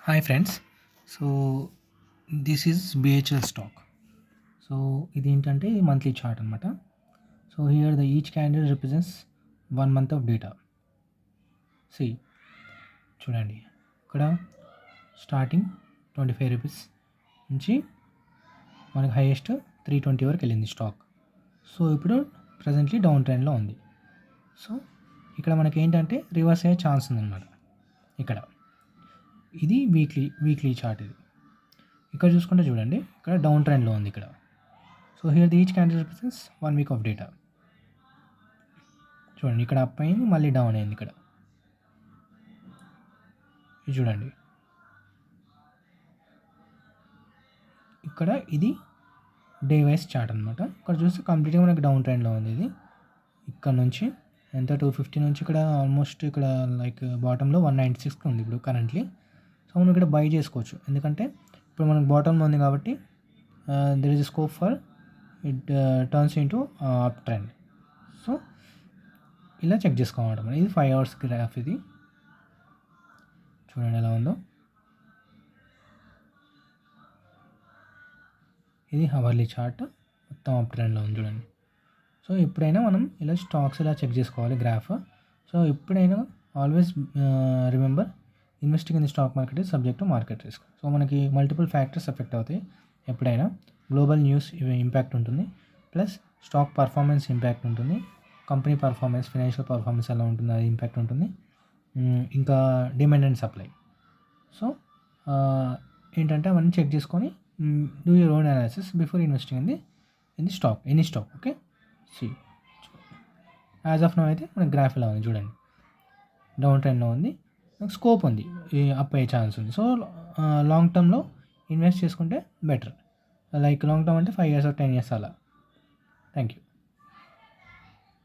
Hi friends. So this is BHEL stock. So ఇదేంటంటే monthly chart అనమాట. So here the each candle represents 1 month of data. See చూడండి, ఇక్కడ starting 25 rupees నుంచి మనకు highest 320 వరకు వెళ్ళింది స్టాక్. సో ఇప్పుడు ప్రజెంట్లీ డౌన్ ట్రెండ్లో ఉంది. సో ఇక్కడ మనకి ఏంటంటే రివర్స్ అయ్యే ఛాన్స్ ఉందన్నమాట. ఇక్కడ ఇది వీక్లీ చార్ట్. ఇది ఇక్కడ చూసుకుంటే చూడండి, ఇక్కడ డౌన్ ట్రెండ్లో ఉంది ఇక్కడ. So here the each candle represents 1 week of data. చూడండి, ఇక్కడ అప్ అయింది, మళ్ళీ డౌన్ అయింది ఇక్కడ. ఇది చూడండి, ఇక్కడ ఇది డే వైజ్ చార్ట్ అనమాట. ఇక్కడ చూస్తే కంప్లీట్గా మనకి డౌన్ ట్రెండ్లో ఉంది. ఇది ఇక్కడ నుంచి ఎంత 250 నుంచి ఇక్కడ ఆల్మోస్ట్ ఇక్కడ లైక్ బాటంలో 196 ఉంది ఇప్పుడు కరెంట్లీ. సో మనం ఇక్కడ బై చేసుకోవచ్చు, ఎందుకంటే ఇప్పుడు మనకు బాటంలో ఉంది కాబట్టి there is scope for it turns into up trend. So ఇలా చెక్ చేసుకోవాలి మనం. ఇది 5 hours గ్రాఫ్. ఇది చూడండి ఎలా ఉందో. ఇది హవర్లీ చార్ట్, మొత్తం అప్ ట్రెండ్లో ఉంది చూడండి. సో ఎప్పుడైనా మనం ఇలా స్టాక్స్ ఇలా చెక్ చేసుకోవాలి గ్రాఫ్. సో ఎప్పుడైనా always remember, investing in the stock market is subject to market risk. So మనకి మల్టిపుల్ ఫ్యాక్టర్స్ ఎఫెక్ట్ అవుతాయి ఎప్పుడైనా. గ్లోబల్ న్యూస్ ఇంపాక్ట్ ఉంటుంది, ప్లస్ స్టాక్ పర్ఫార్మెన్స్ ఇంపాక్ట్ ఉంటుంది, కంపెనీ పర్ఫార్మెన్స్, ఫైనాన్షియల్ పర్ఫార్మెన్స్ ఎలా ఉంటుంది అది ఇంపాక్ట్ ఉంటుంది, ఇంకా డిమాండ్ అండ్ సప్లై. సో ఏంటంటే అవన్నీ చెక్ చేసుకొని do your own analysis before investing in the stock, any stock. Okay, C as of now అయితే మనకి గ్రాఫ్ ఎలా ఉంది చూడండి, డౌన్ ట్రెండ్లో ఉంది, స్కోప్ ఉంది, అప్ అయ్యే ఛాన్స్ ఉంది. సో లాంగ్ టర్మ్లో ఇన్వెస్ట్ చేసుకుంటే బెటర్. లైక్ లాంగ్ టర్మ్ అంటే 5 years or 10 years అలా. Thank you.